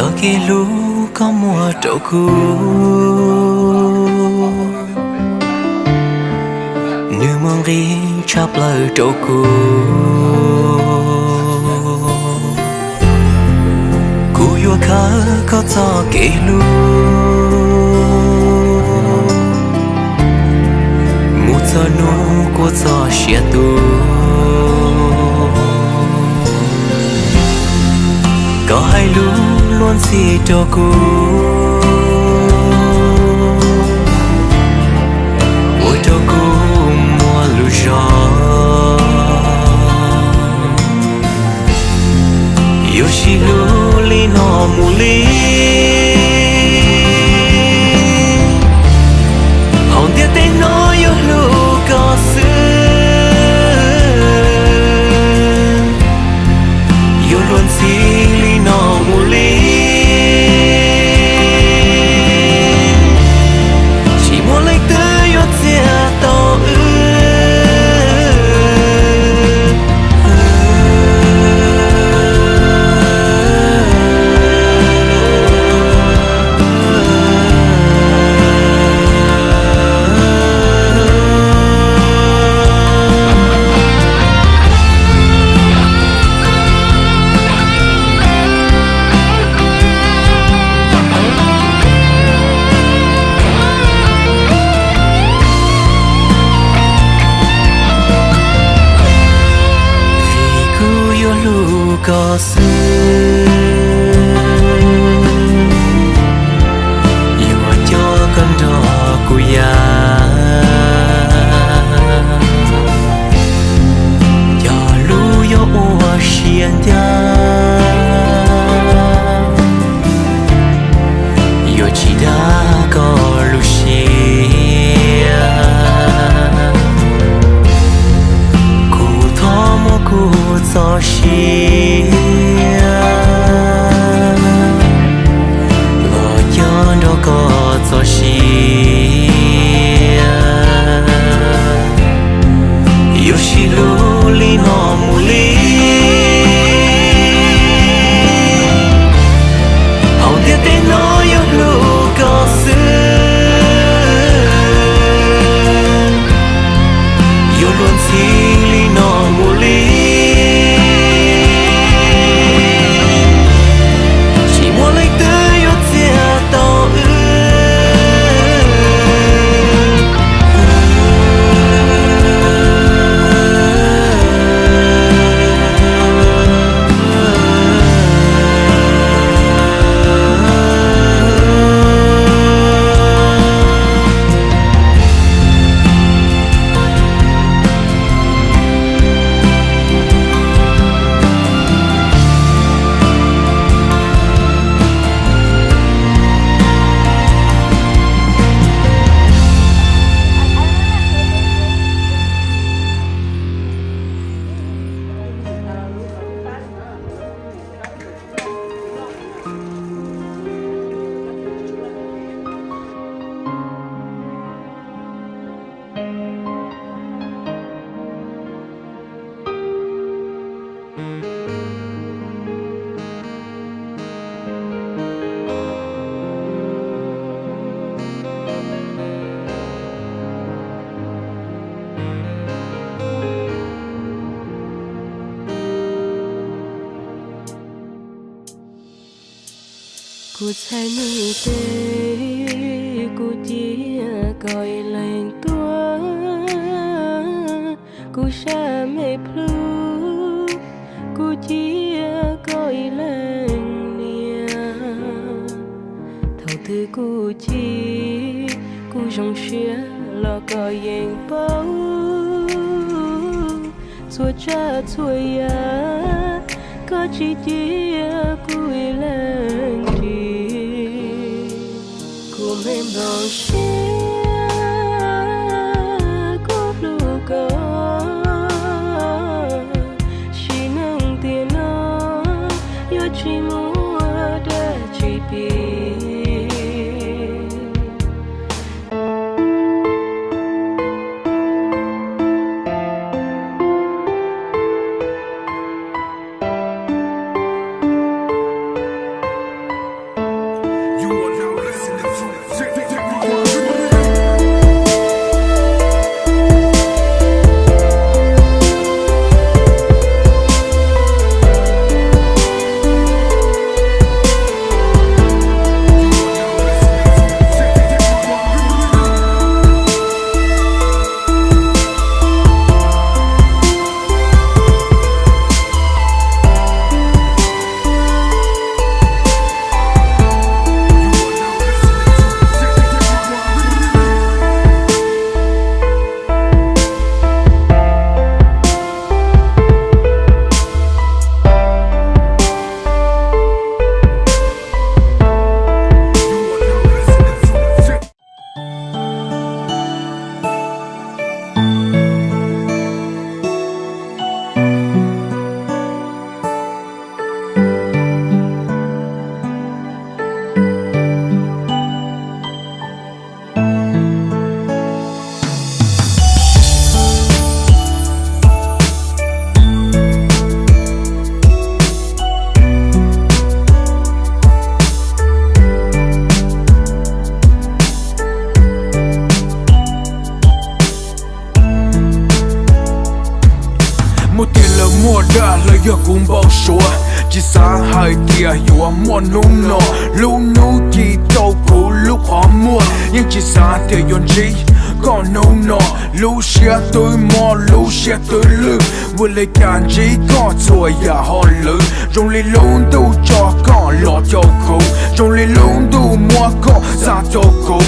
giờ kia lũ có mùa trậu cũ như mong đi chắp lời trậu cũ cũ yêu khá có cho kể lũ mu cho nu của cho xia tu có hai lũ luôn gì cho cô ôi cho cô mùa lũ gió yêu chỉ lũ li nó mù li hồng tiếc tên nó yêu lũ có xưa yêu luôn gì li nó mù li chỉ muốn lấy tư yêu chia tao có xưa yêu cho con đò của ya cho lũ yêu ua xiên ya yêu chỉ đã có lũ xia cụ thọ mua cụ cho xia có cho xia yêu xì lũ li nó mù li hồng tiếc tên nó yêu lũ có xưa yêu luôn xì li nó mù li chỉ muốn lấy tư yêu chia tao cô sai nữ tê cô chia gọi lành tua cô xa mê plu cô chia gọi lành nia thầu tư cô chi cô dòng xia là gọi yên bao xua cha xua ya có chi chia cùi lên em đón xe có lu có chỉ nâng tiền nó yêu chỉ mua để chỉ biết mua tiền là mua đã lời giờ cũng bao số chỉ sáng hai tia yêu mua nụ nọ lúc nụ chỉ đâu cũng lúc họ mua nhưng chỉ sáng tia yon chi còn nụ nọ lúc xe tôi mua lúc xe tôi lư vừa lấy càng chỉ có rồi ya họ lư trong lý luôn tu cho con lo cho cô trong lý luôn tu mua con ra cho cô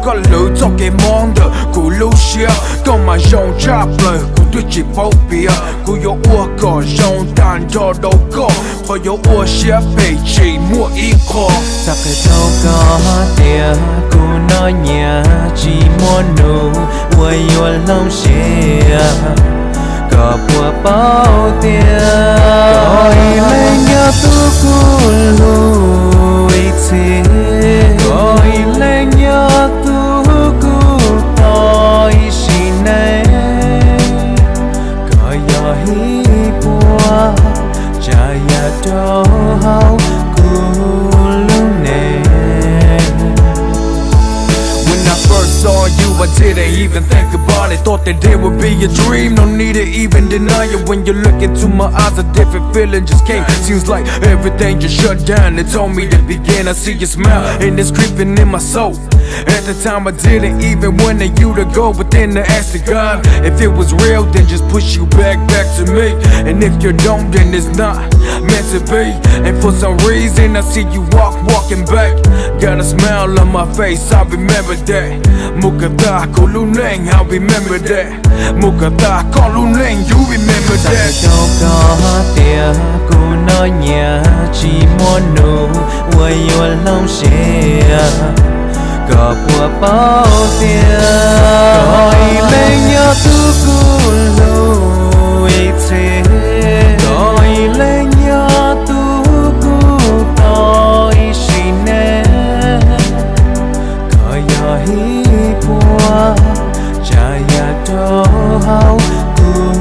có lư cho cái món đó của lúc xe còn mà dòng chắp lời của tôi chỉ bao bia của yo ua có dòng tàn cho đâu có khỏi yo ua sẽ bị chỉ mua ít khó sao cái đâu có tiền cô nói nhà chỉ muốn nụ quay vô lòng xe có bùa bao tiền gọi lên nhớ tu cô lùi thế gọi lên nhớ tu cô tôi xin này có gió hi bùa chả ya đâu hao saw you, I didn't even think about it. Thought that it would be a dream, no need to even deny it. When you look into my eyes, a different feeling just came. Seems like everything just shut down. It told me to begin. I see your smile, and it's creeping in my soul. At the time, I didn't even want you to go, but then I asked the God if it was real, then just push you back to me. And if you don't, then it's not meant to be. And for some reason, I see you walking back. Got a smile on my face, I remember that. Mukata ko luneng, I remember that. Mukata ko luneng, you remember that. Đâu có tiền, cô nói nhà chỉ muốn nụ quay vô lòng xe. Có bùa bao tiền, gọi lên nhớ tu cô lùi thế. Gọi lên nhớ tu cô tôi xin nè. Có gió hi bùa chả ya đâu hao cô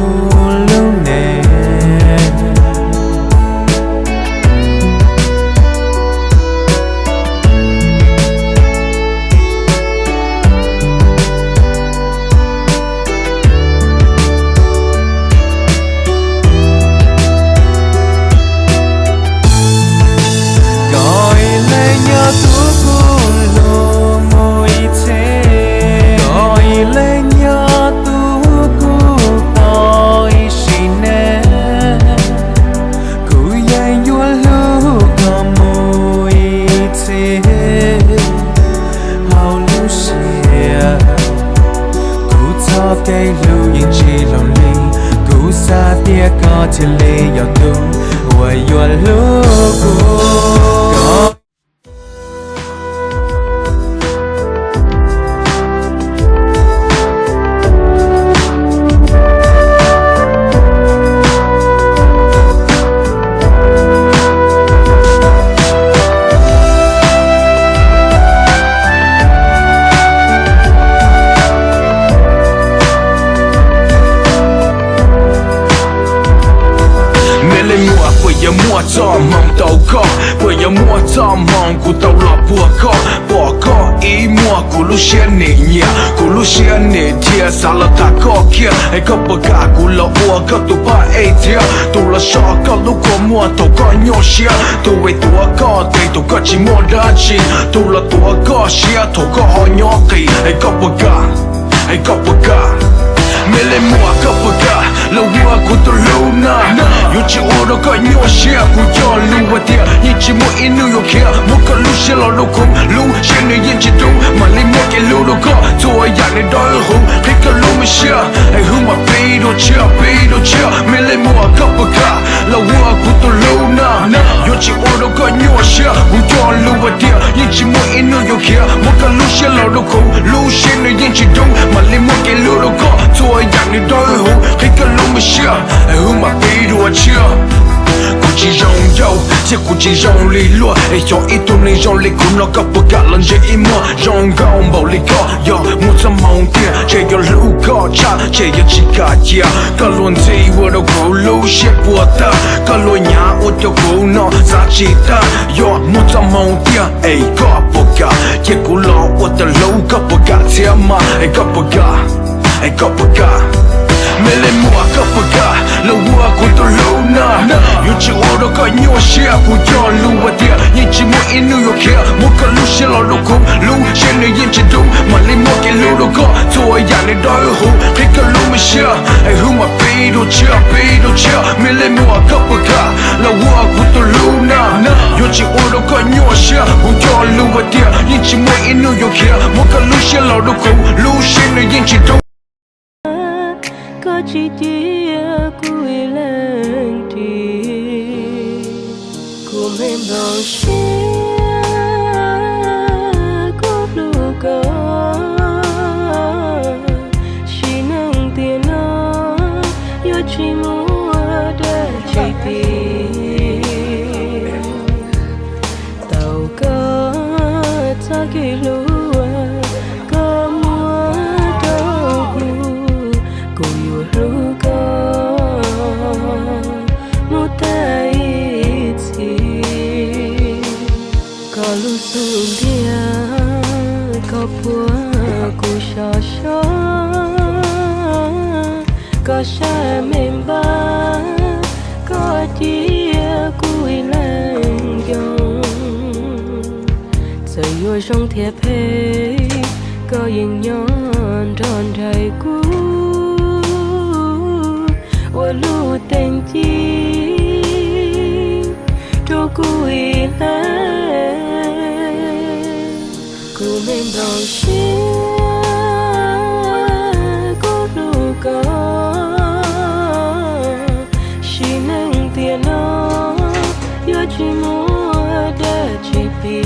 lưu nè. Cây lưu yên chỉ lòng linh cú xa tia có thể lê vào tu quay vô lúc cô mua cho mong tàu có vừa giờ mua cho mong của tàu lọ bùa có bỏ có ý mua của lúc xe nề nhẹ của lúc xe nề thia sao là ta có kia hay có bờ cả của lọ bùa có tụ ba ấy thia tụ là sao có lúc có mua tàu có nhỏ xe tụ về tụ có thì tụ có chỉ mua đa chi tụ là tụ có xe tụ có họ nhỏ kỳ hay có bờ cả mẹ lên mua có bờ cả lâu qua của tụ lâu na yêu chỉ ô đâu có nhỏ xe của cho lưu qua tia nhưng chỉ mua in New York kia mua có lưu xe lo đâu không lưu xe này yên chỉ đúng mà lên mua cái lưu đâu có thôi dạng này đói hùng khi có lưu mới xe hay hùng mà pay đồ chia mẹ lên mua có bờ cả lâu qua của tụ lâu na yêu chỉ ô đâu có nhỏ xe của cho lưu qua tia nhưng chỉ mua in New York kia mua có lưu xe lo đâu không lưu xe này yên chỉ đúng mà lên mua cái lưu đâu có thôi dạng này đói hùng khi có lưu mới xe hay hùng mà pay đồ chia cô chỉ rong dâu, chỉ cô chỉ rong lì lúa, ai cho ít tuổi này rong lì cũng nó có bớt cả lần dễ im mua, rong gạo bảo lì có, yo mua trăm mong tiền, chỉ yo lũ có cha, chỉ yo chỉ cả chia, cả luôn gì vừa đâu có lũ xếp bùa ta, cả luôn nhà ở chỗ cô nó giá trị ta, yo mua trăm mong tiền, ai có bớt cả, chỉ cô lo ở chỗ lũ có bớt cả tiền mà, ai có bớt cả. Mẹ lên mua có bờ cả, lâu qua nhỏ xia của cho lu và tia nhìn chỉ muốn in New York kia muốn có lu xia lo đâu cũng lu xia này nhìn chỉ đúng mà lấy một cái lu đâu có thôi nhà này đói hù cái lu mà xia ai hù mà bi đồ chia mình lấy mua cấp bậc cả là hoa của tôi lu na yo chỉ ô đâu có nhỏ xia của cho lu và tia nhìn chỉ muốn in New York kia muốn có lu xia lo đâu cũng lu xia này nhìn chỉ đúng có chỉ tia cuối lần đi cùng em đón xe có lu có chỉ nâng tiền nó yo chỉ mua để chỉ tiền tàu có ta kêu lúa có mua đâu cô yêu ru có một tay chỉ có lu xuống dia có bùa cô cho có xa mềm ba có tia cuối lạnh dòng giờ yêu trong thiệp hệ có yên nhon tròn trời cũ ôi lu tình chi cho cuối lạnh cô mềm đòn xia có lu có chỉ mua để chỉ vì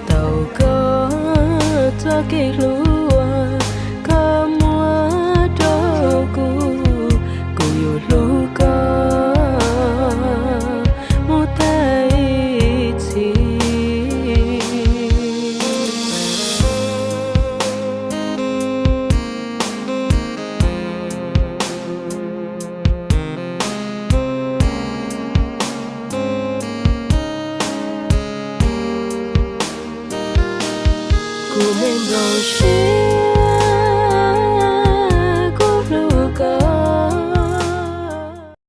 tàu có ta kêu lúa có mua đâu cô yêu lu có một tay chỉ cô em đón xe